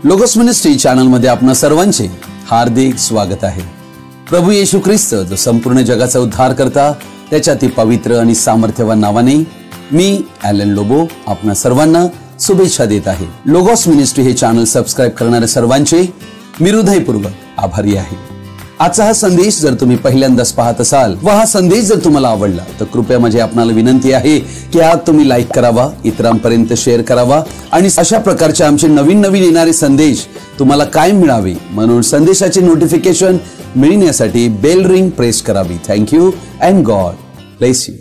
Logos ministry channel मध्ये आपणा सर्वांचे हार्दिक स्वागत आहे। प्रभू येशू ख्रिस्त जो संपूर्ण जगाचा उद्धार करता त्याच्या ती पवित्र आणि सामर्थ्यवान नावाने मी ॲलन लोबो आपणा सर्वांना शुभेच्छा देत आहे। लोगोस मिनिस्ट्री हे चॅनल सबस्क्राइब करणाऱ्या सर्वांचे मी हृदयपूर्वक आभारी आहे। आजचा हा संदेश जर तुम्ही पहिल्यांदाच पाहत असाल व हा संदेश जर तुम्हाला आवडला तर कृपया माझी आपणाला विनंती आहे की आज तुम्ही लाईक करावा, इतरांपर्यंत शेअर करावा आणि अशा प्रकारचे आमचे नवीन येणारे संदेश तुम्हाला कायम मिळावे म्हणून संदेशाचे नोटिफिकेशन मिळण्यासाठी बेल रिंग प्रेस करावी। Thank you and God bless you.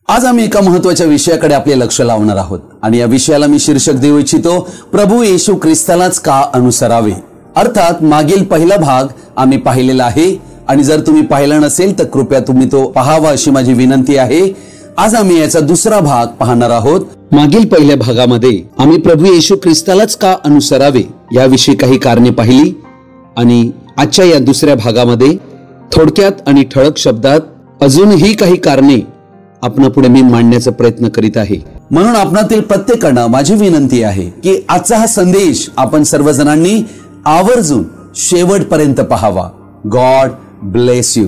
आज आम्ही एका महत्त्वाच्या विषयाकडे आपले लक्ष लावणार आहोत आणि या विषयाला मी शीर्षक देऊ इच्छितो, प्रभू येशू ख्रिस्तालाच का अनुसरावे। अर्थात मागील पहिला भाग आम्ही पाहिलेला आहे आणि जर तुम्ही पाहिला नसेल तर कृपया तुम्ही तो पाहावा अशी माझी विनंती आहे। आज आम्ही याचा दुसरा भाग पाहणार आहोत। मागील पहिल्या भागामध्ये आम्ही प्रभू येशू ख्रिस्तालाच का अनुसरावे याविषयी काही कारणे पाहिली आणि आजच्या या दुसऱ्या भागामध्ये थोडक्यात आणि ठळक शब्दात अजूनही काही कारणे आपणा पुढे मी मांडण्याचा प्रयत्न करीत आहे। म्हणून आपणातील प्रत्येकांना माझी विनंती आहे की आजचा हा संदेश आपण सर्वजणांनी आवर्जून शेवटपर्यंत पाहावा। God bless you.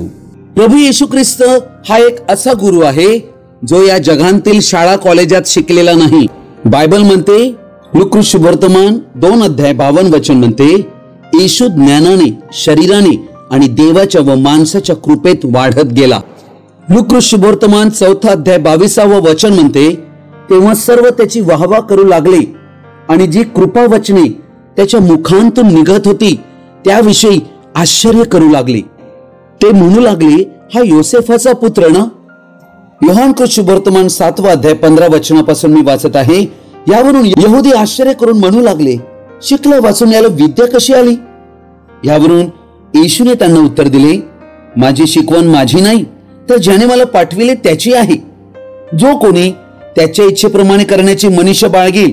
प्रभू येशू ख्रिस्त हा एक असा गुरु आहे जो या जगांतील शाळा कॉलेजात शिकलेला नाही। बायबल म्हणते, लूका शुभवर्तमान 2:52 म्हणते, येशू ज्ञानाने, शरीराने आणि देवाच्या व माणसाच्या कृपेत वाढत गेला। लूका शुभवर्तमान 4:22 म्हणते, तेव्हा सर्व त्याची वाहवा करू लागले आणि जी कृपा वचने त्याच्या मुखांतून निघत होती त्याविषयी आश्चर्य करू लागले। ते म्हणू लागले, हा योसेफाचा पुत्र ना। योहान शुभवर्तमान 7:15 मी वाचत आहे। यावरून यहुदी आश्चर्य करून म्हणू लागले, शिकला वाचून याला विद्या कशी आली। यावरून येशूने त्यांना उत्तर दिले, माझी शिकवण माझी नाही तर ज्याने मला पाठविले त्याची आहे। जो कोणी त्याच्या इच्छेप्रमाणे करण्याची मनीषा बाळगेल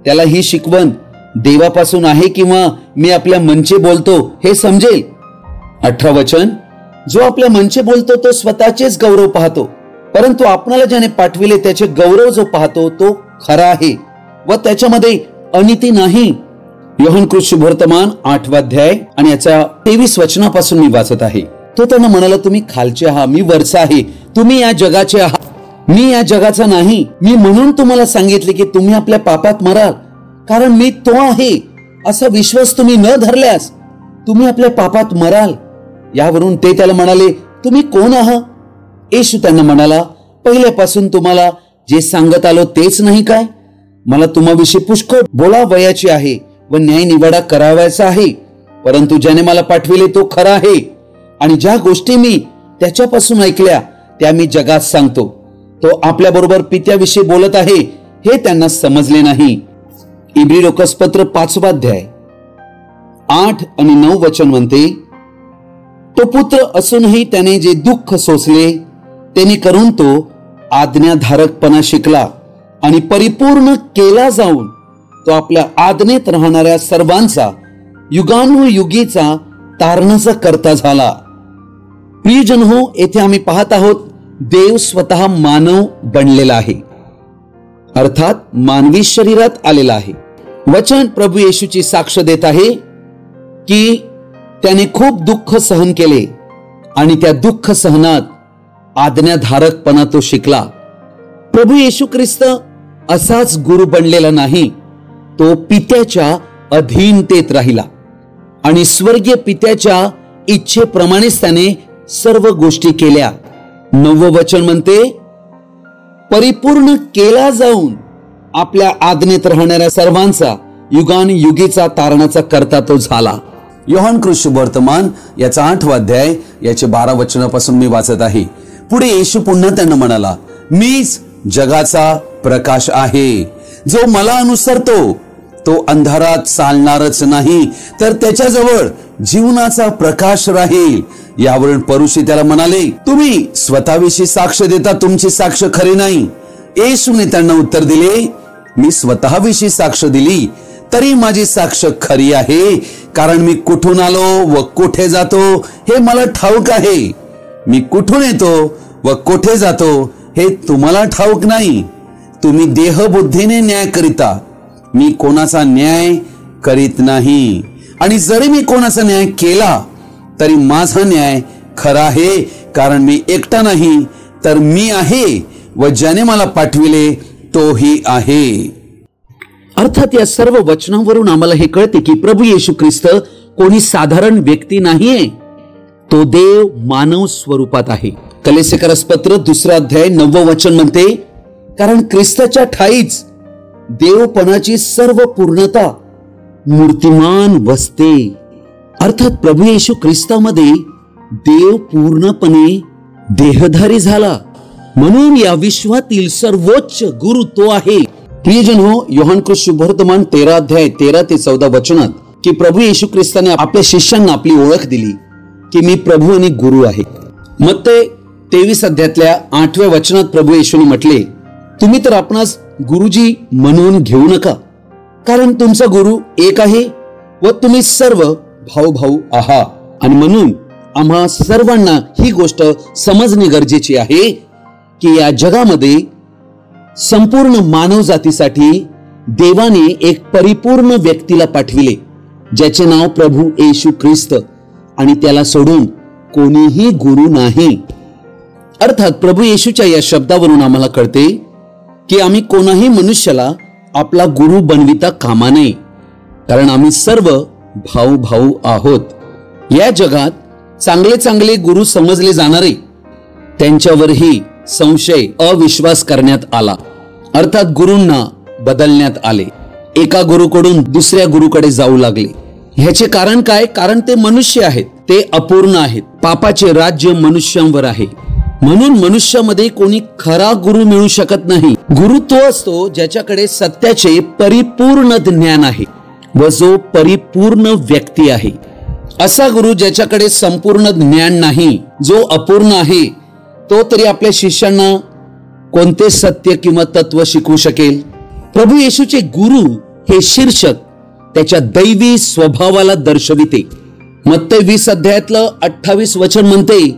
त्याला ही शिकवण देवापासून आहे किंवा मी आपल्या मनचे बोलतो हे समजेल। 18 जो आपल्या मनचे बोलतो तो स्वतःचेच गौरव पाहतो, परंतु आपणाला ज्याने पाठविले त्याचे गौरव जो पाहतो तो खरा आहे व त्याच्यामध्ये अनिती नाही। योहान शुभवर्तमान 8 आणि याचा 23 मी वाचत आहे। तो त्यांना म्हणाला, तुम्ही खालचे आहात, मी वरचा आहे। तुम्ही या जगाचे आहात, मी या जगाचा नाही। मी म्हणून तुम्हाला सांगितले की तुम्ही आपल्या पापात मराल, कारण मी तो आहे असा विश्वास तुम्ही न धरल्यास तुम्ही आपल्या पापात मराल। यावरून ते त्याला म्हणाले, तुम्ही कोण आहात। येशू त्यांना म्हणाला, पहिल्यापासून तुम्हाला जे सांगत आलो तेच नाही काय। मला तुम्हाविषयी पुष्कळ बोला वयाची आहे व न्याय निवाडा करावायचा आहे, परंतु ज्याने मला पाठविले तो खरा आहे आणि ज्या गोष्टी मी त्याच्यापासून ऐकल्या त्या मी जगात सांगतो। तो आपल्या बरोबर पित्याविषयी बोलत आहे हे त्यांना समजले नाही। इब्री लोकसपत्र 5 8 आणि 9 म्हणते, तो पुत्र असूनही त्याने जे दुःख सोसले त्याने करून तो आज्ञाधारकपणा शिकला आणि परिपूर्ण केला जाऊन तो आपल्या आज्ञेत राहणाऱ्या सर्वांचा युगानुयुगीचा तारणाचा करता झाला। प्रियजन हो, येथे आम्ही पाहत आहोत देव स्वतः मानव बनलेला आहे, अर्थात मानवी शरीरात आलेला आहे। वचन प्रभू येशूची साक्ष देत आहे की त्याने खूप दुःख सहन केले आणि त्या दुःख सहनात आज्ञाधारकपणा तो शिकला। प्रभू येशू ख्रिस्त असाच गुरु बनलेला नाही, तो पित्याच्या अधीनतेत राहिला आणि स्वर्गीय पित्याच्या इच्छेप्रमाणेच त्याने सर्व गोष्टी केल्या। 9 म्हणते, परिपूर्ण केला जाऊन आपल्या आज्ञेत राहणाऱ्या सर्वांचा युगानुयुगीचा तारणाचा करता तो झाला। योहान शुभवर्तमान याचा 8 याचे 12 मी वाचत आहे। पुढे येशू पुन्हा त्यांना म्हणाला, मीच जगाचा प्रकाश आहे। जो मला अनुसरतो तो अंधारात चालणारच नाही तर त्याच्याजवळ जीवनाचा प्रकाश राहील। यावरून परुषी त्याला म्हणाले, तुम्ही स्वतःविषयी साक्ष देता, तुमची साक्ष खरी नाही। येशूने त्यांना उत्तर दिले, मी स्वतःविषयी साक्ष दिली तरी माझी साक्ष खरी आहे कारण मी कुठून आलो व कुठे जातो हे मला ठाऊक आहे. मी कुठून येतो व कुठे जातो हे तुम्हाला ठाऊक नाही. तुम्ही देहबुद्धीने न्याय करीता, मी कोणाचा न्याय करीत नाही. आणि जरी मी कोणाचा न्याय केला तरी माझा न्याय खरा आहे, कारण मी एकटा नाही तर मी आहे व ज्याने मला पाठविले तोही आहे. अर्थात या सर्व वचनांवरून आम्हाला हे कळते की प्रभू येशू ख्रिस्त कोणी साधारण व्यक्ती नाहीये. तो देव मानव स्वरूपात आहे. कलेसेकरस पत्र 2 अध्याय 9 वचन म्हणते, कारण ख्रिस्ताच्या ठाईच देवपणाची सर्व पूर्णता मूर्तिमान वसते. अर्थात प्रभू येशू ख्रिस्तामध्ये देव पूर्णपणे देहधारी झाला. म्हणून या विश्वातील सर्वोच्च गुरु तो आहे. प्रियजन हो, योहान शुभवर्तमान 13 अध्याय 13 ते 14 वचनात की प्रभू येशू ख्रिस्ताने आपल्या शिष्यांना आपली ओळख दिली की मी प्रभू आणि गुरु आहे. मत्ते 23 अध्यायातल्या 8व्या वचनात प्रभू येशूने म्हटले, तुम्ही तर आपणास गुरुजी म्हणून घेऊ नका, कारण तुमचा गुरु एक आहे व तुम्ही सर्व भाऊ भाऊ आहात. आणि म्हणून आम्हा सर्वांना ही गोष्ट समजणे गरजेची आहे की या जगामध्ये संपूर्ण मानव जातीसाठी देवाने एक परिपूर्ण व्यक्तीला पाठविले, ज्याचे नाव प्रभू येशू ख्रिस्त, आणि त्याला सोडून कोणीही गुरु नाही. अर्थात प्रभू येशूच्या या शब्दावरून आम्हाला कळते की आम्ही कोणाही मनुष्याला आपला गुरु बनविता कामा नये, कारण आम्ही सर्व भाऊ भाऊ आहोत. या जगात चांगले चांगले गुरु समजले जाणारे त्यांच्यावरही संशय, अविश्वास करण्यात आला. अर्थात गुरूंना बदलण्यात आले. एका गुरुकडून दुसऱ्या गुरुकडे जाऊ लागले. ह्याचे कारण काय? कारण ते मनुष्य आहेत, ते अपूर्ण आहेत. पापाचे राज्य मनुष्यांवर आहे. म्हणून मनुष्यामध्ये कोणी खरा गुरु मिळू शकत नाही. गुरु तो असतो ज्याच्याकडे सत्याचे परिपूर्ण ज्ञान आहे व जो परिपूर्ण व्यक्ती आहे. असा गुरु ज्याच्याकडे संपूर्ण ज्ञान नाही, जो अपूर्ण आहे, तो तरी आपल्या शिष्यांना कोणते सत्य किंवा तत्व शिकवू शकेल? प्रभू येशूचे गुरु हे शीर्षक त्याच्या दैवी स्वभावाला दर्शविते. मत्ते 20 अध्यायातलं 28 वचन म्हणते,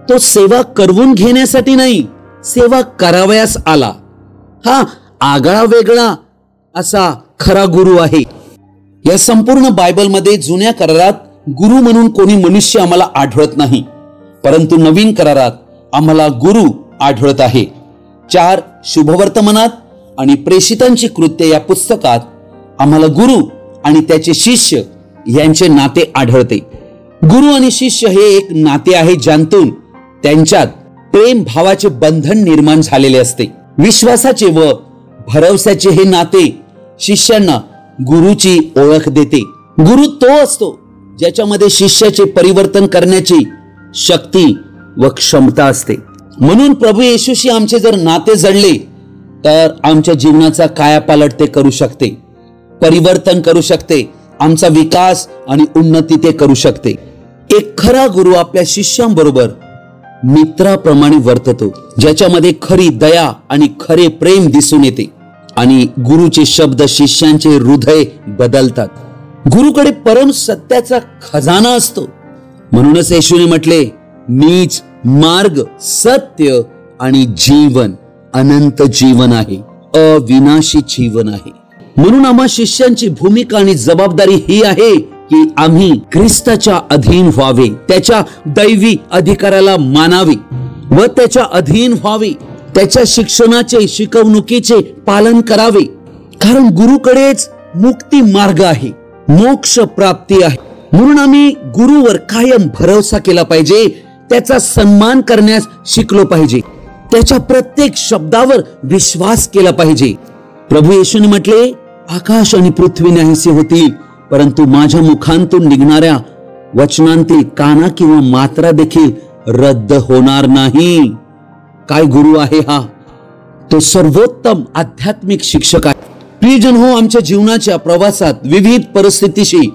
तो सेवा करवून घेण्यासाठी नाही, सेवा करावयास आला. हा आगळा वेगळा असा खरा गुरु आहे. या संपूर्ण बायबलमध्ये जुन्या करारात गुरु म्हणून कोणी मनुष्य आम्हाला आढळत नाही, परंतु नवीन करारात आम्हाला गुरु आढळत आहे. 4 शुभवर्तमानात आणि प्रेषितांची कृत्ये या पुस्तकात आम्हाला गुरु आणि त्याचे शिष्य यांचे नाते आढळते. गुरु आणि शिष्य हे एक नाते आहे ज्यातून त्यांच्यात प्रेम भावाचे बंधन निर्माण झालेले असते. विश्वासाचे व भरवशाचे हे नाते शिष्यांना गुरुची ओळख देते. गुरु तो असतो ज्याच्यामध्ये शिष्याचे परिवर्तन करण्याची शक्ती व क्षमता असते. म्हणून प्रभू येशूशी आमचे जर नाते जडले तर आमच्या जीवनाचा कायापालट ते करू शकते, परिवर्तन करू शकते, आमचा विकास आणि उन्नती ते करू शकते. एक खरा गुरु आपल्या शिष्यांबरोबर मित्राप्रमाणे वर्ततो, ज्याच्यामध्ये खरी दया आणि खरे प्रेम दिसून येते आणि गुरुचे शब्द शिष्यांचे हृदय बदलतात. गुरुकडे परम सत्याचा खजाना असतो. म्हणूनच येशूने म्हटले, मीच मार्ग, सत्य आणि जीवन, अनंत जीवन आहे, अविनाशी जीवन आहे. म्हणून आम्हा शिष्यांची भूमिका आणि जबाबदारी ही आहे की आम्ही ख्रिस्ताच्या अधीन व्हावे, त्याच्या दैवी अधिकाराला मानावे व त्याच्या अधीन व्हावे, त्याच्या शिक्षणाचे, शिकवणुकीचे पालन करावे. कारण गुरुकडेच मुक्ती मार्ग आहे, मोक्ष प्राप्ती आहे. म्हणून आम्ही गुरुवर कायम भरोसा केला पाहिजे, त्याचा सन्मान करण्यास शिकलो पाहिजे, त्याच्या प्रत्येक शब्दावर विश्वास केला पाहिजे. प्रभू येशूने म्हटले, आकाश आणि पृथ्वी नाहीसे होतील, परंतु माझ्या मुखांतून निघणाऱ्या वचनांतील काना किंवा मात्रा देखील रद्द होणार नाही. काय गुरु आहे हा? तो सर्वोत्तम आध्यात्मिक शिक्षक आहे. प्रियजन हो, आमच्या जीवनाच्या प्रवासात विविध परिस्थितीशी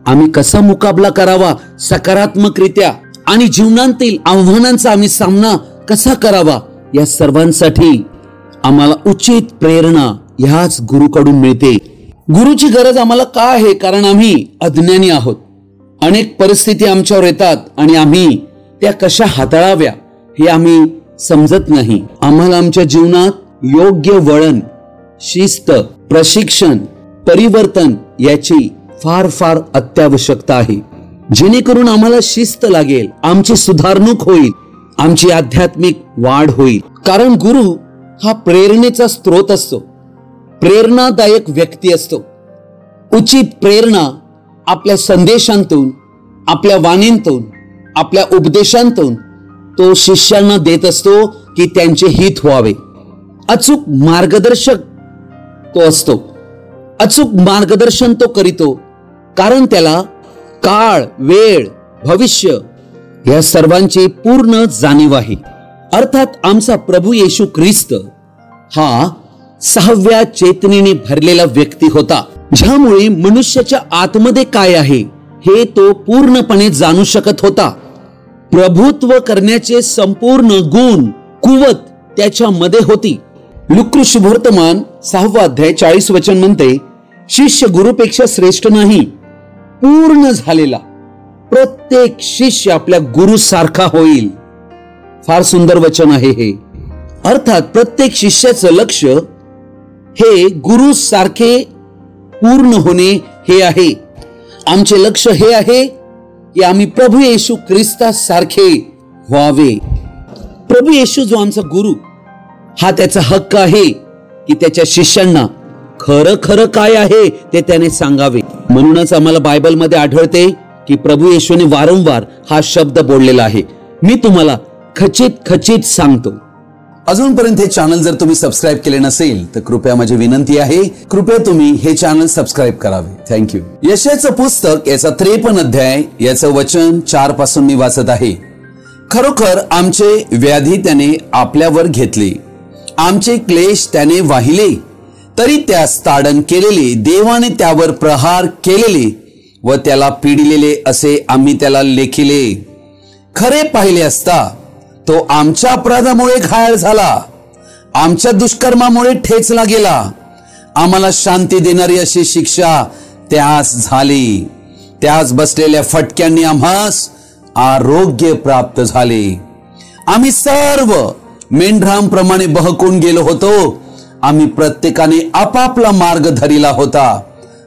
आम्ही कसा मुकाबला करावा सकारात्मकरित्या आणि जीवनातील आव्हानांचा आम्ही सामना कसा करावा, या सर्वांसाठी आम्हाला उचित प्रेरणा ह्याच गुरुकडून मिळते. गुरुची गरज आम्हाला का आहे? कारण आम्ही अज्ञानी आहोत. अनेक परिस्थिती आमच्यावर येतात आणि आम्ही त्या कशा हाताळाव्या हे आम्ही समजत नाही. आम्हाला आमच्या जीवनात योग्य वळण, शिस्त, प्रशिक्षण, परिवर्तन याची फार फार अत्यावश्यकता आहे, जेणेकरून आम्हाला शिस्त लागेल, आमची सुधारणूक होईल, आमची आध्यात्मिक वाढ होईल. कारण गुरु हा प्रेरणेचा स्रोत असतो, प्रेरणादायक व्यक्ती असतो. उचित प्रेरणा आपल्या संदेशांतून, आपल्या वाणींतून, आपल्या उपदेशांतून तो शिष्यांना देत असतो की त्यांचे हित व्हावे. अचूक मार्गदर्शक तो असतो, अचूक मार्गदर्शन तो करीतो, कारण त्याला काळ, वेळ, भविष्य या सर्वांची पूर्ण जाणीव आहे. अर्थात आमचा प्रभू येशू ख्रिस्त हा 6व्या चेतनेने भरलेला व्यक्ती होता, ज्यामुळे मनुष्याच्या आतमध्ये काय आहे हे तो पूर्णपणे जाणू शकत होता. प्रभुत्व करण्याचे संपूर्ण गुण, कुवत त्याच्यामध्ये होती. लूका शुभवर्तमान 6वा अध्याय 40 वचन म्हणते, शिष्य गुरुपेक्षा श्रेष्ठ नाही, पूर्ण झालेला प्रत्येक शिष्य आपल्या गुरु सारखा होईल. फार सुंदर वचन आहे हे. अर्थात प्रत्येक शिष्याचं लक्ष हे गुरु सारखे पूर्ण होणे हे आहे. आमचे लक्ष हे आहे की आम्ही प्रभू येशू ख्रिस्तासारखे व्हावे. प्रभू येशू जो आमचा गुरु, हा त्याचा हक्क आहे की त्याच्या शिष्यांना खरं खरं काय आहे ते त्याने सांगावे. म्हणूनच आम्हाला बायबलमध्ये आढळते की प्रभू येशूने वारंवार हा शब्द बोललेला आहे, मी तुम्हाला खचित खचित सांगतो. अजूनपर्यंत हे चॅनल जर तुम्ही सबस्क्राईब केले नसेल तर कृपया माझी विनंती आहे, कृपया तुम्ही हे चॅनल सबस्क्राईब करावे. थँक्यू. यशाचं पुस्तक याचा 53 अध्याय याचं वचन 4 पासून मी वाचत आहे. खरोखर आमचे व्याधी त्याने आपल्यावर घेतले, आमचे क्लेश त्याने वाहिले, तरी त्यास ताडण केलेले, देवाने त्यावर प्रहार केलेले व त्याला पिडिलेले असे आम्ही त्याला लेखिले. खरे पाहिले असता तो आमच्या अपराधामुळे घायल झाला, आमच्या दुष्कर्मामुळे ठेचला गेला. आम्हाला शांती देणारी अशी शिक्षा त्यास झाली, त्यास बसलेल्या फटक्यांनी आम्हास आरोग्य प्राप्त झाले. आम्ही सर्व मेंढरांप्रमाणे बहकून गेलो होतो, आम्ही प्रत्येकाने आपापला मार्ग धरिला होता.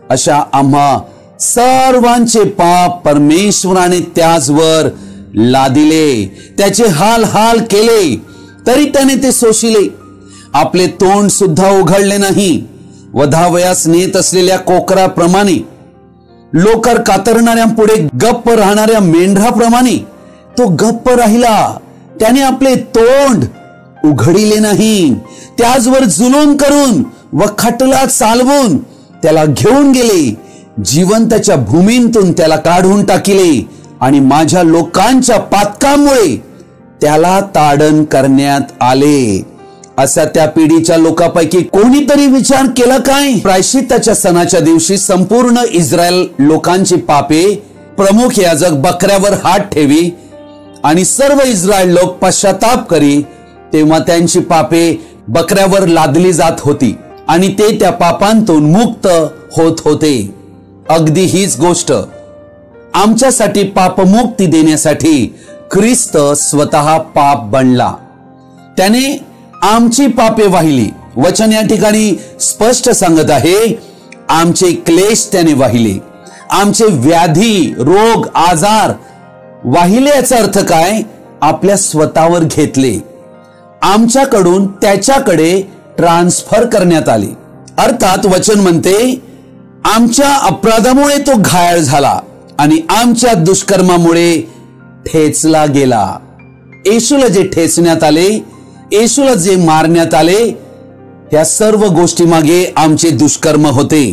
अशा आम्हा सर्वांचे पाप परमेश्वराने त्याचवर लादिले, त्याचे हाल हाल केले, तरी त्याने ते सोशिले. आपले तोंड सुद्धा उघडले नाही. वधावयास नेत असलेल्या कोकराप्रमाणे, लोकर कातरणाऱ्या पुढे गप्प राहणाऱ्या मेंढराप्रमाणे तो गप्प राहिला. त्याने आपले तोंड उघडिले नाही. त्याचवर जुलूम करून व खटला चालवून त्याला घेऊन गेले, जिवंताच्या भूमीतून त्याला काढून टाकिले आणि माझ्या लोकांच्या पातकामुळे त्याला ताडण करण्यात आले. असा त्या पिढीच्या लोकांपैकी कोणीतरी विचार केला काय? प्रायश्चित्ताच्या सणाच्या दिवशी संपूर्ण इस्रायल लोकांची पापे प्रमुख याजक बकऱ्यावर हात ठेवी आणि सर्व इस्रायल लोक पश्चाताप करी, तेव्हा त्यांची पापे बकऱ्यावर लादली जात होती आणि ते त्या पापांतून मुक्त होत होते. अगदी हीच गोष्ट आमच्यासाठी पापमुक्ती देण्यासाठी ख्रिस्त स्वतः पाप बनला. त्याने आमची पापे वाहिली. वचन या ठिकाणी स्पष्ट सांगत आहे, आमचे क्लेश त्याने वाहिले, आमचे व्याधी, रोग, आजार वाहिले. याचा अर्थ काय? आपल्या स्वतःवर घेतले, आमच्याकडून त्याच्याकडे ट्रान्सफर करण्यात आले. अर्थात वचन म्हणते, आमच्या अपराधामुळे तो घायल झाला आणि आमच्या दुष्कर्मामुळे ठेचला गेला. येशूला जे ठेचण्यात आले, येशूला जे मारण्यात आले, या सर्व गोष्टी मागे आमचे दुष्कर्म होते.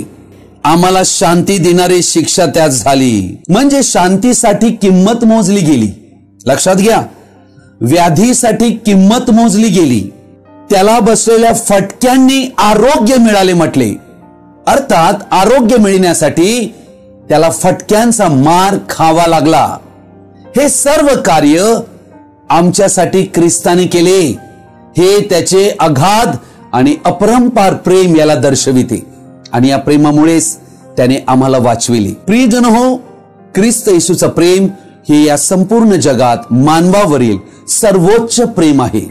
आम्हाला शांती देणारी शिक्षा त्यात झाली. म्हणजे शांतीसाठी किंमत मोजली गेली. लक्षात घ्या, व्याधीसाठी किंमत मोजली गेली. त्याला बसलेल्या फटक्यांनी आरोग्य मिळाले म्हटले. अर्थात आरोग्य मिळण्यासाठी त्याला फटक्यांचा मार खावा लागला. हे सर्व कार्य आमच्यासाठी ख्रिस्ताने केले. हे त्याचे अगाध आणि अपरंपार प्रेम याला दर्शविते. आणि या प्रेमामुळेच त्याने आम्हाला वाचविले. प्रियजन हो, ख्रिस्त येशूचं प्रेम हे या संपूर्ण जगात मानवावरील सर्वोच्च प्रेम आहे.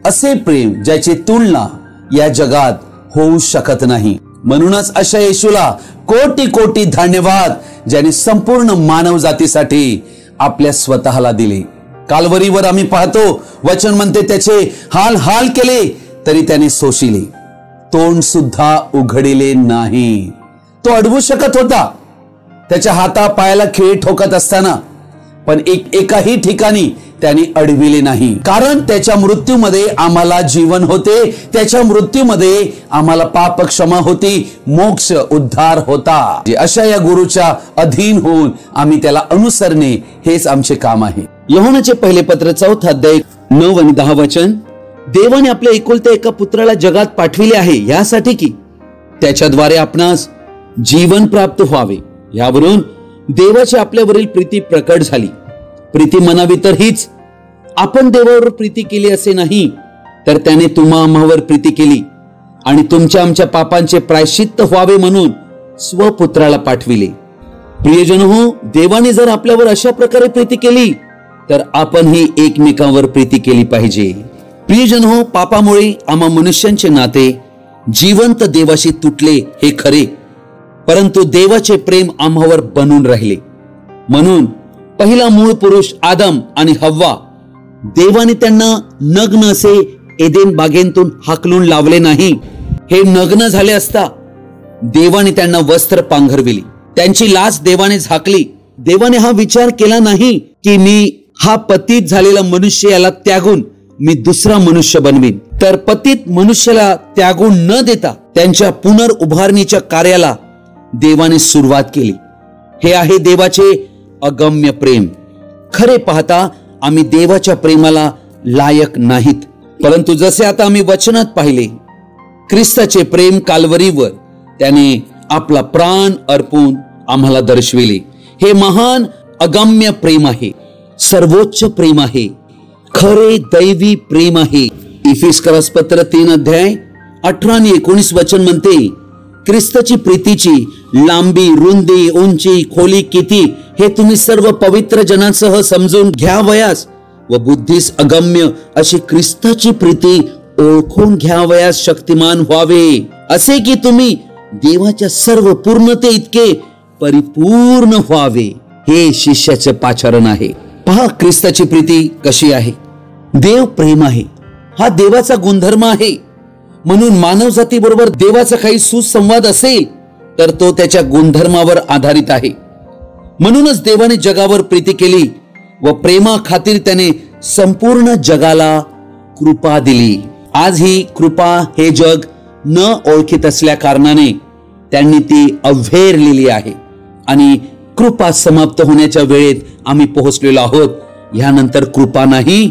असे प्रेम ज्याची तुलना या जगात होऊ शकत नाही. म्हणूनच अशा येशूला कोटी कोटी धन्यवाद, ज्याने संपूर्ण मानव जातीसाठी आपल्या स्वतःला दिले. काल्वरीवर आम्ही पाहतो, वचन म्हणते त्याचे हाल हाल केले तरी त्याने सोशिले, तोंड सुद्धा उघडिले नाही. तो अडवू शकत होता, त्याच्या हाता पायाला खिळे ठोकत असताना, पण एकाही ठिकाणी त्याने अडविले नाही. कारण त्याच्या मृत्यूमध्ये आम्हाला जीवन होते, त्याच्या मृत्यूमध्ये आम्हाला पाप क्षमा होती, मोक्ष उद्धार होता. अशा या गुरुच्या अधीन होऊन आम्ही त्याला अनुसरणे हेच आमचे काम आहे. योहानाचे पहिले पत्र 4 अध्याय 9 आणि 10 वचन. देवाने आपल्या एकुलत्या एका पुत्राला जगात पाठविले आहे, यासाठी की त्याच्याद्वारे आपणास जीवन प्राप्त व्हावे. यावरून देवाची आपल्यावरील प्रीती प्रकट झाली. प्रीती म्हणावी तर हीच, आपण देवावर प्रीती केली असे नाही, तर त्याने आम्हावर प्रीती केली आणि तुमच्या आमच्या पापांचे प्रायश्चित्त व्हावे म्हणून स्वपुत्राला पाठविले. प्रियजन हो, देवाने जर आपल्यावर अशा प्रकारे प्रीती केली तर आपणही एकमेकांवर प्रीती केली पाहिजे. प्रियजन हो, पापामुळे आम्हा मनुष्यांचे नाते जिवंत देवाशी तुटले हे खरे, परंतु देवाचे प्रेम आम्हावर बनून राहिले. म्हणून पहिला मूळ पुरुष आदम आणि हव्वा, देवाने त्यांना नग्न असे एदेन बागेतून हाकलून लावले नाही. हे नग्न झाले असता देवाने त्यांना वस्त्र पांघरविली, त्यांची लाच देवाने झाकली. देवाने हा विचार केला नाही की मी हा पतित झालेला मनुष्य याला त्यागून मी दुसरा मनुष्य बनवीन, तर पतित मनुष्याला त्यागून न देता त्यांच्या पुनर्उभारणीच्या कार्याला देवाने सुरुवात केली. हे आहे देवाचे अगम्य प्रेम. खरे पाहता आम्ही देवाच्या प्रेमाला लायक नाहीत, परंतु जसे आता आम्ही वचनात पाहिले, ख्रिस्ताचे प्रेम काल्वरीवर त्याने आपला प्राण अर्पून आम्हाला दर्शविले. हे महान अगम्य प्रेम आहे, सर्वोच्च प्रेम आहे, खरे दैवी प्रेम आहे. इफिस्करास पत्र 3 अध्याय 18 आणि 19 वचन म्हणते, ख्रिस्ताची प्रीतीची लांबी, रुंदी, उंची, खोली किती हे तुम्ही सर्व पवित्र जनांसह समजून घ्यावयास व बुद्धीस अगम्य अशी ख्रिस्ताची प्रीती ओळखून घ्यावयास शक्तिमान व्हावे, असे की तुम्ही देवाच्या सर्व पूर्णते इतके परिपूर्ण व्हावे. हे शिष्याचे पाचारण आहे. पहा ख्रिस्ताची प्रीती कशी आहे. देव प्रेम आहे, हा देवाचा गुणधर्म आहे. म्हणून मानव जाती बरोबर देवाचा काही सुसंवाद असेल तर तो त्याच्या गुणधर्मावर आधारित आहे. म्हणूनच देवाने जगावर प्रीती केली व प्रेमा खातीर त्याने संपूर्ण जगाला कृपा दिली. आज ही कृपा हे जग न ओळखीत असल्या कारणाने त्यांनी ती अव्हेरलेली आहे आणि कृपा समाप्त होण्याच्या वेळेत आम्ही पोहोचलेलो आहोत. यानंतर कृपा नाही,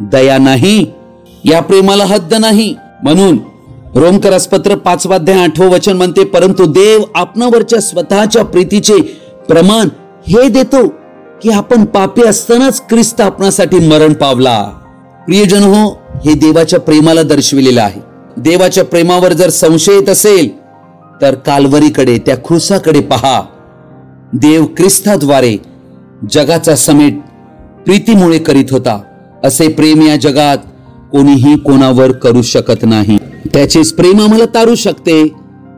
दया नाही, या प्रेमाला हद्द नाही. म्हणून रोमकरास पत्र 5 अध्याय 8 वचन म्हणते, परंतु देव आपणावरच्या स्वतःच्या प्रीतीचे प्रमाण हे देतो की आपण पापी असतानाच ख्रिस्त आपणासाठी मरण पावला. प्रियजन हो, हे देवाच्या प्रेमाला दर्शविलेलं आहे. देवाच्या प्रेमावर जर संशय येत असेल तर काल्वरीकडे, त्या क्रूसाकडे पहा. देव ख्रिस्ताद्वारे जगाचा समेट प्रीतीमुळे करीत होता. असे प्रेम या जगात कोणीही कोणावर करू शकत नाही. त्याचेच प्रेम आम्हाला तारू शकते,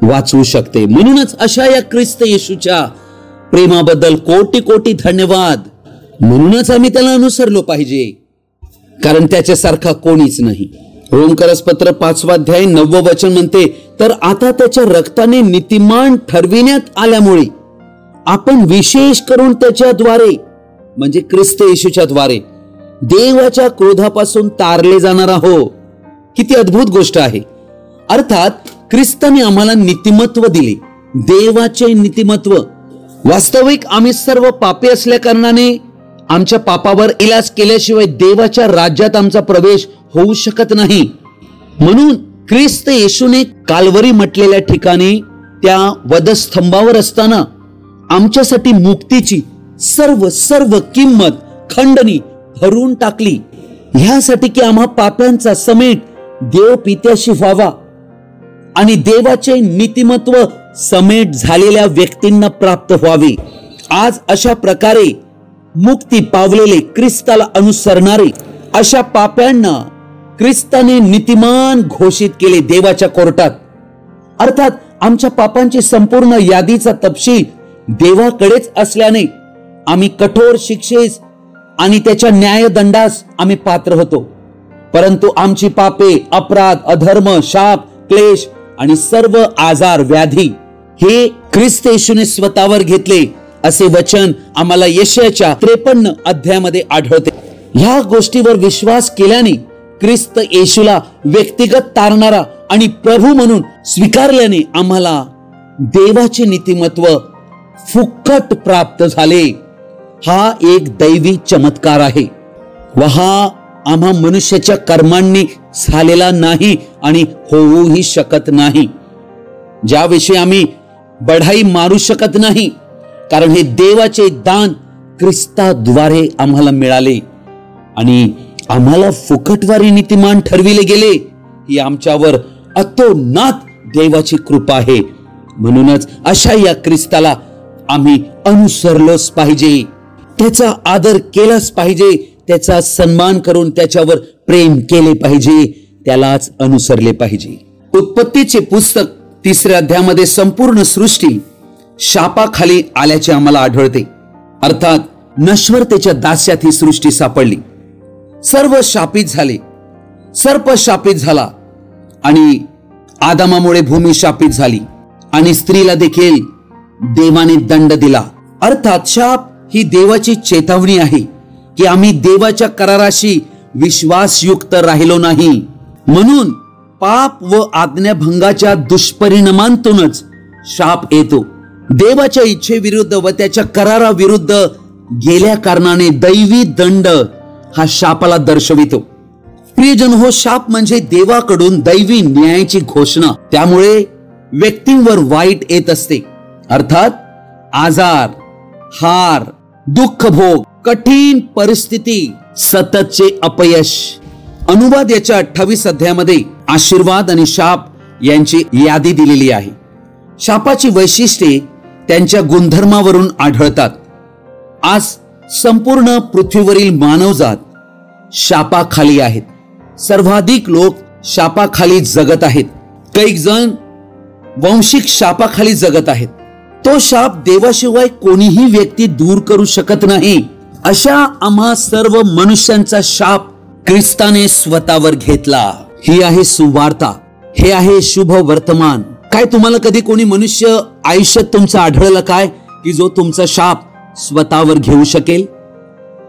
वाचवू शकते. म्हणूनच अशा या ख्रिस्त येशूच्या प्रेमाबद्दल कोटी कोटी धन्यवाद. म्हणूनच आम्ही त्याला अनुसरलो पाहिजे, कारण त्याच्यासारखा कोणीच नाही. रोमकरास पत्र 5 अध्याय 9 वचन म्हणते, तर आता त्याच्या रक्ताने नीतिमान ठरविण्यात आल्यामुळे आपण विशेष करून त्याच्याद्वारे म्हणजे ख्रिस्त येशूच्या द्वारे देवाच्या क्रोधापासून तारले जाणार आहोत. किती अद्भुत गोष्ट आहे. अर्थात ख्रिस्ताने आम्हाला नीतिमत्व दिले, देवाचे नीतिमत्व. वास्तविक आम्ही सर्व पापी असल्या कारणाने आमच्या पापावर इलाज केल्याशिवाय देवाच्या राज्यात आमचा प्रवेश होऊ शकत नाही. म्हणून ख्रिस्त येशूने काल्वरी म्हटलेल्या ठिकाणी त्या वधस्तंभावर असताना आमच्यासाठी मुक्तीची सर्व किंमत खंडणी भरून टाकली, ह्यासाठी की आम्हा पाप्यांचा समेट देव पित्याशी व्हावा आणि देवाचे नीतिमत्व समेट झालेल्या व्यक्तींना प्राप्त व्हावे। आज अशा प्रकारे मुक्ती पावलेले, ख्रिस्ताला अनुसरणारे अशा पाप्यांना ख्रिस्ताने नीतिमान घोषित केले देवाच्या कोर्टात। अर्थात आमच्या पापांची संपूर्ण यादीचा तपशील देवाकडेच असल्याने आम्ही कठोर शिक्षेस आणि त्याच्या न्यायदंडास आम्ही पात्र होतो। परंतु आमची पापे, अपराध, अधर्म, शाप, क्लेश आणि सर्व आजार, व्याधी हे ख्रिस्त येशूने स्वतःवर घेतले असे वचन आम्हाला यशायाच्या 53 अध्यायामध्ये आढळते। ह्या गोष्टीवर विश्वास केल्याने ख्रिस्त येशूला व्यक्तिगत तारणारा आणि प्रभू म्हणून स्वीकारल्याने आम्हाला देवाचे नीतिमत्व फुकट प्राप्त झाले। हा एक दैवी चमत्कार आहे व हा आम्हा मनुष्याच्या कर्मांनी झालेला नाही आणि होऊही शकत नाही, ज्याविषयी आम्ही बढाई मारू शकत नाही, कारण हे देवाचे दान ख्रिस्ताद्वारे आम्हाला मिळाले आणि आम्हाला फुकटवारी नीतिमान ठरविले गेले। ही आमच्यावर अतोनात देवाची कृपा आहे। म्हणूनच अशा या ख्रिस्ताला आम्ही अनुसरलोच पाहिजे, त्याचा आदर केलाच पाहिजे, त्याचा सन्मान करून त्याच्यावर प्रेम केले पाहिजे, त्यालाच अनुसरले पाहिजे। उत्पत्तीचे पुस्तक 3 अध्यायामध्ये संपूर्ण सृष्टी शापाखाली आल्याचे आम्हाला आढळते। अर्थात नश्वरतेच्या दास्यात ही सृष्टी सापडली। सर्व शापित झाले, सर्प शापित झाला आणि आदामामुळे भूमी शापित झाली आणि स्त्रीला देखील देवाने दंड दिला। अर्थात शाप ही देवाची चेतावणी आहे की आम्ही देवाच्या कराराशी विश्वासयुक्त राहिलो नाही, म्हणून पाप व आज्ञाभंगाच्या दुष्परिणामांतूनच शाप येतो। देवाच्या इच्छेविरुद्ध व त्याच्या कराराविरुद्ध गेल्या कारणाने दैवी दंड हा शापाला दर्शवितो। प्रियजन हो, शाप म्हणजे देवाकडून दैवी न्यायाची घोषणा। त्यामुळे व्यक्तींवर वाईट येत असते, अर्थात आजार, हार, दुःख भोग, कठीण परिस्थिती, सततचे अपयश। अनुवाद याच्या 28 अध्यायामध्ये आशीर्वाद आणि शाप यांची यादी दिलेली आहे। शापाची वैशिष्ट्ये त्यांच्या गुणधर्मावरून आढळतात। आज संपूर्ण पृथ्वीवरील मानवजात शापाखाली आहेत। सर्वाधिक लोक शापाखाली जगत आहेत। काही जण वंशिक शापाखाली जगत आहेत। तो शाप देवाशिवाय कोणीही व्यक्ती दूर करू शकत नाही। अशा आम्हा सर्व मनुष्यांचा शाप ख्रिस्ताने स्वतःवर घेतला। ही आहे सुवार्ता, हे आहे शुभ वर्तमान। काय तुम्हाला कधी कोणी मनुष्य आयुष्यात तुमचा आढळलं काय की जो तुमचा शाप स्वतःवर घेऊ शकेल?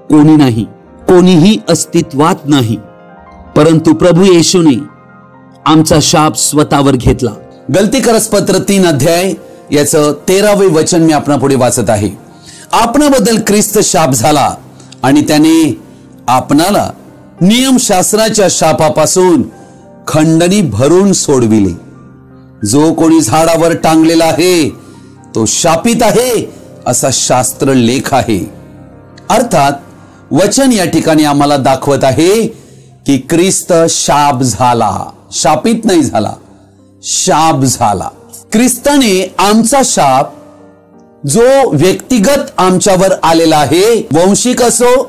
कोणी नाही, कोणीही अस्तित्वात नाही। परंतु प्रभू येशूने आमचा शाप स्वतःवर घेतला। गलतीकरस पत्र 3 अध्याय याचं 13वे वचन मी आपणापुढे वाचत आहे। आपणाबद्दल ख्रिस्त शाप झाला आणि त्याने आपणाला नियमशास्त्राच्या शापापासून खंडणी भरून सोडविले। जो कोणी झाडावर टांगलेला आहे तो शापित आहे असा शास्त्र लेख आहे। अर्थात वचन या ठिकाणी आम्हाला दाखवत आहे की ख्रिस्त शाप झाला, शापित नाही झाला, शाप झाला। ख्रिस्ताने आमचा शाप जो व्यक्तिगत आमच्यावर आलेला आहे, वंशिक असो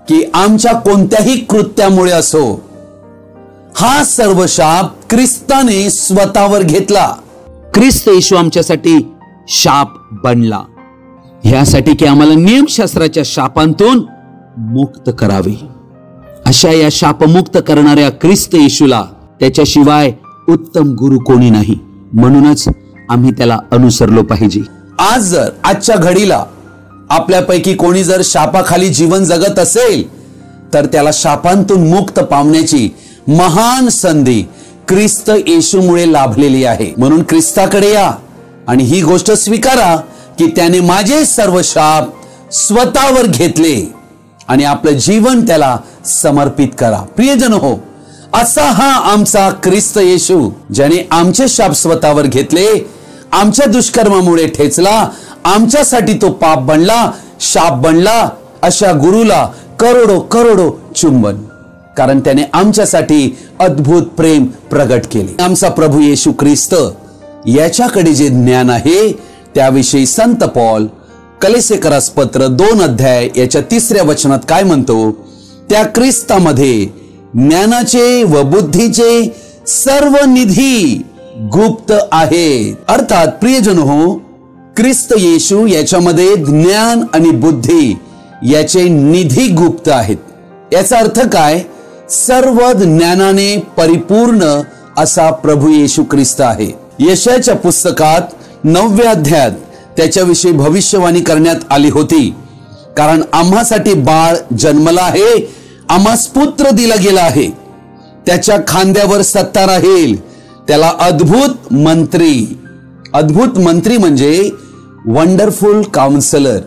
की आमच्या कोणत्याही कृत्यामुळे असो, हा सर्व शाप ख्रिस्ताने स्वतःवर घेतला। ख्रिस्त येशू आमच्यासाठी शाप बनला, यासाठी की आम्हाला नियमशास्त्राच्या शापांतून मुक्त करावे। अशा या शापमुक्त करणाऱ्या ख्रिस्त येशूला त्याच्याशिवाय उत्तम गुरु कोणी नाही, म्हणूनच आम्ही त्याला अनुसरलो पाहिजे। आज जर आजच्या घडीला आपल्यापैकी कोणी जर शापाखाली जीवन जगत असेल तर त्याला शापांतून मुक्त पावण्याची महान संधी ख्रिस्त येशूमुळे लाभलेली आहे। म्हणून ख्रिस्ताकडे या आणि ही गोष्ट स्वीकारा की त्याने माझे सर्व शाप स्वतःवर घेतले आणि आपलं जीवन त्याला समर्पित करा। प्रियजन हो, असा हा आमचा ख्रिस्त येशू ज्याने आमचे शाप स्वतःवर घेतले, आमच्या दुष्कर्मामुळे ठेचला, आमच्यासाठी तो पाप बनला, शाप बनला। अशा गुरुला करोडो करोडो चुंबन, कारण त्याने आमच्यासाठी अद्भुत प्रेम प्रगट केले। आमचा प्रभू येशू ख्रिस्त याच्याकडे जे ज्ञान आहे त्याविषयी संत पौल कलेसेकरास पत्र 2 अध्याय याच्या 3 वचनात काय म्हणतो? त्या ख्रिस्तामध्ये ज्ञानाचे व बुद्धीचे सर्व निधी गुप्त आहेत. अर्थात प्रियजन हो, ख्रिस्त येशू याच्यामध्ये ज्ञान आणि बुद्धी याचे निधी गुप्त आहेत. याचा अर्थ काय? सर्व ज्ञानाने परिपूर्ण असा प्रभू येशू ख्रिस्त आहे. यशायाच्या पुस्तकात 9व्या अध्यायात त्याच्याविषयी भविष्यवाणी करण्यात आली होती. कारण आम्हासाठी बाळ जन्मला आहे, आम्हास पुत्र दिला गेला आहे, त्याच्या खांद्यावर सत्ता राहील, त्याला अद्भुत मंत्री म्हणजे वंडरफुल काउन्सलर,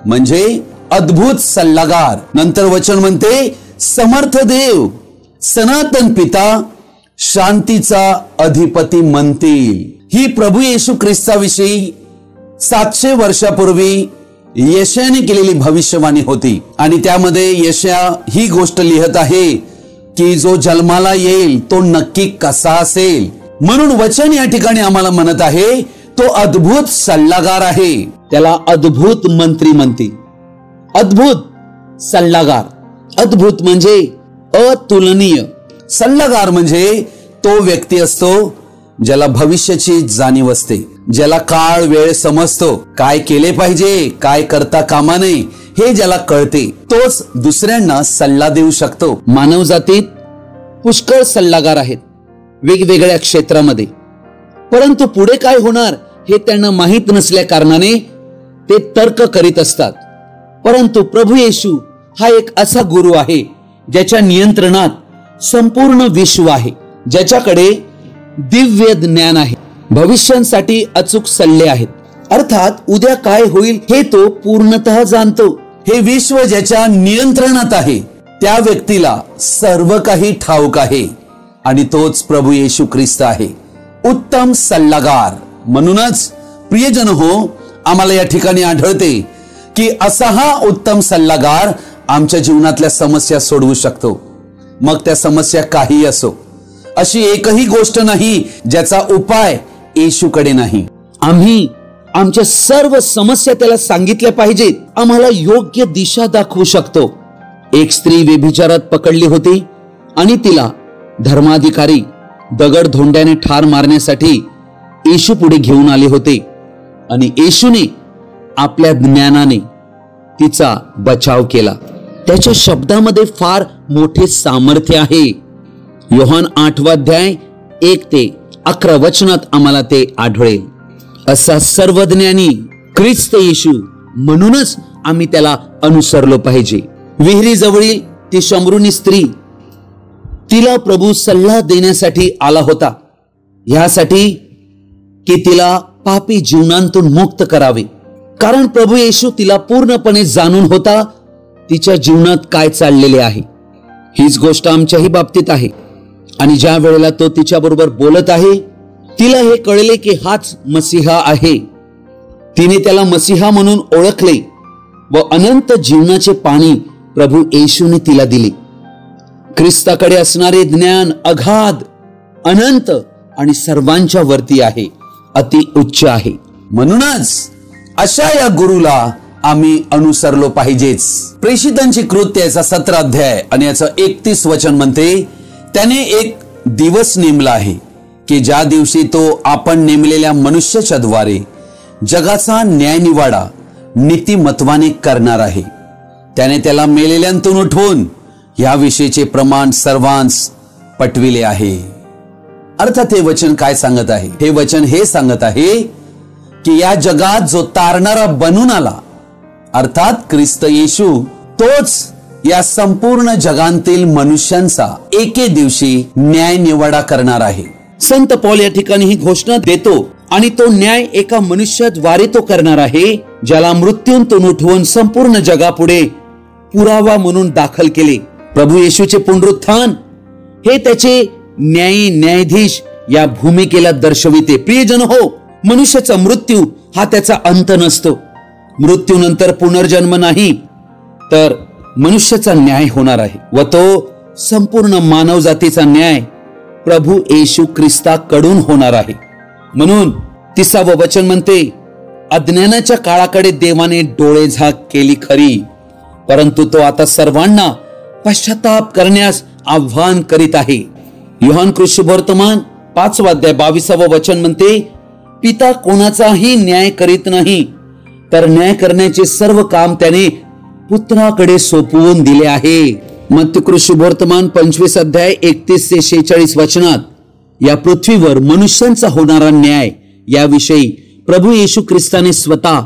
म्हणजे अद्भुत सल्लागार. नंतर वचन म्हणते समर्थ देव, सनातन पिता, शांतीचा अधिपती म्हणतील. ही प्रभू येशू ख्रिस्ताविषयी 700 वर्षापूर्वी यशायाने केलेली भविष्यवाणी होती. आणि त्यामध्ये यशाया ही गोष्ट लिहित आहे की जो जन्माला येईल तो नक्की कसा असेल. म्हणून वचन या ठिकाणी आम्हाला म्हणत आहे तो अद्भुत सल्लागार आहे. त्याला अद्भुत मंत्री म्हणते. अद्भुत सल्लागार. अद्भुत म्हणजे अतुलनीय. सल्लागार म्हणजे तो व्यक्ती असतो ज्याला भविष्याची जाणीव असते, ज्याला काळ वेळ समजतो, काय केले पाहिजे, काय करता कामा नये हे ज्याला कळते, तोच दुसऱ्यांना सल्ला देऊ शकतो. मानव जातीत पुष्कळ सल्लागार आहेत वेगवेगळ्या क्षेत्रामध्ये, परंतु पुढे काय होणार हे त्यांना माहीत नसल्या कारणाने ते तर्क करीत असतात. परंतु प्रभू येशू हा एक असा गुरु आहे ज्याच्या नियंत्रणात संपूर्ण विश्व आहे, ज्याच्याकडे दिव्य ज्ञान आहे, भविष्यांसाठी अचूक सल्ले आहेत. अर्थात उद्या काय होईल हे तो पूर्णतः जाणतो. हे विश्व ज्याच्या नियंत्रणात आहे त्या व्यक्तीला सर्व काही ठाऊक आहे आणि तोच प्रभू येशू ख्रिस्त आहे, उत्तम सल्लागार. म्हणूनच प्रियजन हो, आम्हाला या ठिकाणी आढळते की असा हा उत्तम सल्लागार आमच्या जीवनातल्या समस्या सोडवू शकतो. मग त्या समस्या काही असो, अशी एकही गोष्ट नाही ज्याचा उपाय येशूकडे नाही. आम्ही आमच्या सर्व समस्या त्याला सांगितल्या पाहिजेत. आम्हाला योग्य दिशा दाखवू शकतो. एक स्त्री व्यभिचारात पकडली होती आणि तिला धर्माधिकारी दगडधोंड्याने ठार मारण्यासाठी येशू पुढे घेऊन आले होते आणि येशूने आपल्या ज्ञानाने तिचा बचाव केला. त्याच्या शब्दामध्ये फार मोठे सामर्थ्य आहे. योहान 8 अध्याय 1 ते 11 वचनात आम्हाला ते आढळेल. असा सर्वज्ञानी ख्रिस्त येशू, म्हणूनच आम्ही त्याला अनुसरलो पाहिजे. विहिरी जवळील ती शमरूनी स्त्री, तिला प्रभू सल्ला देण्यासाठी आला होता, यासाठी की तिला पापी जीवनातून मुक्त करावे. कारण प्रभू येशू तिला पूर्णपणे जाणून होता तिच्या जीवनात काय चाललेले आहे. हीच गोष्ट आमच्याही बाबतीत आहे. आणि ज्या वेळेला तो तिच्या बरोबर बोलत आहे तिला हे कळले की हाच मसीहा आहे. तिने त्याला मसीहा म्हणून ओळखले व अनंत जीवनाचे पाणी प्रभू येशूने तिला दिले. ख्रिस्ताकडे असणारे ज्ञान अगाध, अनंत आणि सर्वांच्या वरती आहे, अति उच्च आहे. म्हणूनच अशा या गुरुला आम्ही अनुसरलो पाहिजेच. प्रेषितांची कृत्य याचा 17 अध्याय आणि याचं 31 वचन म्हणते, त्याने एक दिवस नेमला आहे की ज्या दिवशी तो आपण नेमलेल्या मनुष्याच्या द्वारे जगाचा न्यायनिवाडा नीतिमत्वाने करणार आहे. त्याने त्याला मेलेल्यांतून उठवून याविषयीचे प्रमाण सर्वांस पटविले आहे. अर्थात हे वचन काय सांगत आहे? हे वचन हे सांगत आहे की या जगात जो तारणारा बनून आला, अर्थात ख्रिस्त येशू, तोच या संपूर्ण जगांतील मनुष्यांचा एके दिवशी न्याय निवाडा करणार आहे. संत पौल या ठिकाणी ही घोषणा देतो आणि तो न्याय एका मनुष्याद्वारे तो करणार आहे ज्याला मृत्यूतून उठवून संपूर्ण जगापुढे पुरावा म्हणून दाखल केले. प्रभू येशूचे पुनरुत्थान हे त्याचे न्यायाधीश या भूमिकेला दर्शविते. प्रियजन हो, मनुष्याचा मृत्यू हा त्याचा अंत नसतो. मृत्यूनंतर पुनर्जन्म नाही, तर मनुष्याचा न्याय होणार आहे व तो संपूर्ण मानव जातीचा न्याय प्रभू येशू ख्रिस्ताकडून होणार आहे. म्हणून 30वे वचन म्हणते, अज्ञानाच्या काळाकडे देवाने डोळे झाक केली खरी, परंतु तो आता सर्वांना पश्चाताप करण्यास आव्हान करीत आहे. योहान कृष्णवर्तमान 5वा अध्याय 22वे वचन म्हणते, पिता कोणाचाही न्याय करीत नाही, तर न्याय करण्याचे सर्व काम त्याने पुत्राकडे सोपवून दिले आहे. मत्ती कृष्णवर्तमान 25 अध्याय 31 ते 46 वचनात या पृथ्वीवर मनुष्यांचा होणारा न्याय याविषयी प्रभू येशू ख्रिस्ताने स्वतः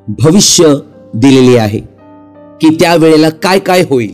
भविष्य दिलेले आहे की त्या वेळेला काय काय होईल.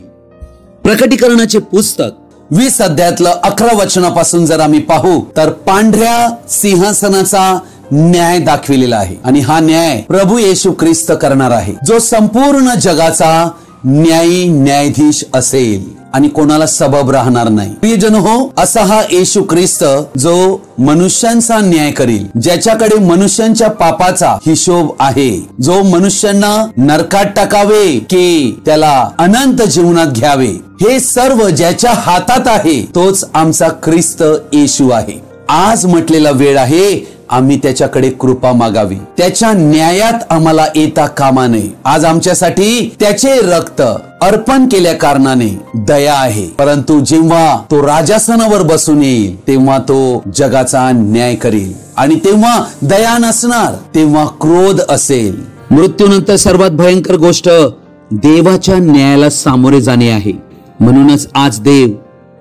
प्रकटीकरणाचे पुस्तक 20 अध्यायातलं 11 वचनापासून जर आम्ही पाहू तर पांढऱ्या सिंहासनाचा न्याय दाखविलेला आहे आणि हा न्याय प्रभू येशू ख्रिस्त करणार आहे, जो संपूर्ण जगाचा न्यायाधीश असेल आणि कोणाला सबब राहणार नाही. प्रियजन हो, असा हा येशू ख्रिस्त जो मनुष्यांचा न्याय करील, ज्याच्याकडे मनुष्यांच्या पापाचा हिशोब आहे, जो मनुष्यांना नरकात टाकावे की त्याला अनंत जीवनात घ्यावे, हे सर्व ज्याच्या हातात आहे तोच आमचा ख्रिस्त येशू आहे. आज म्हटलेला वेळ आहे आम्ही त्याच्याकडे कृपा मागावी, त्याच्या न्यायात आम्हाला येता कामा नये. आज आमच्यासाठी त्याचे रक्त अर्पण केल्या कारणाने दया आहे, परंतु जेव्हा तो राजासनावर बसून येईल तेव्हा तो जगाचा न्याय करेल आणि तेव्हा दया नसणार, तेव्हा क्रोध असेल. मृत्यूनंतर सर्वात भयंकर गोष्ट देवाच्या न्यायाला सामोरे जाणे आहे. म्हणूनच आज देव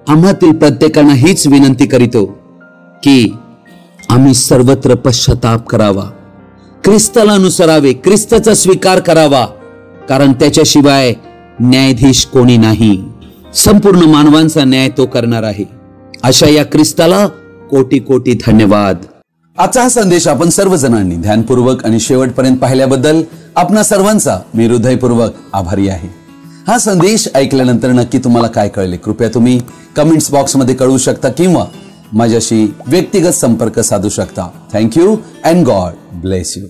आम्हातील प्रत्येकांना हीच विनंती करीतो की आम्ही सर्वत्र पश्चाताप करावा, ख्रिस्ताला अनुसरावे, ख्रिस्ताचा स्वीकार करावा, कारण त्याच्याशिवाय न्यायाधीश कोणी नाही. संपूर्ण मानवांचा न्याय तो करणार आहे. अशा या ख्रिस्ताला कोटी कोटी धन्यवाद. आजचा हा संदेश आपण सर्वजणांनी ध्यानपूर्वक आणि शेवटपर्यंत पाहिल्याबद्दल आपणा सर्वांचा मी हृदयपूर्वक आभारी आहे. हा संदेश ऐकल्यानंतर नक्की तुम्हाला काय कळले, कृपया तुम्ही कमेंट्स बॉक्समध्ये कळवू शकता किंवा माझ्याशी व्यक्तिगत संपर्क साधू शकता. Thank you and God bless you.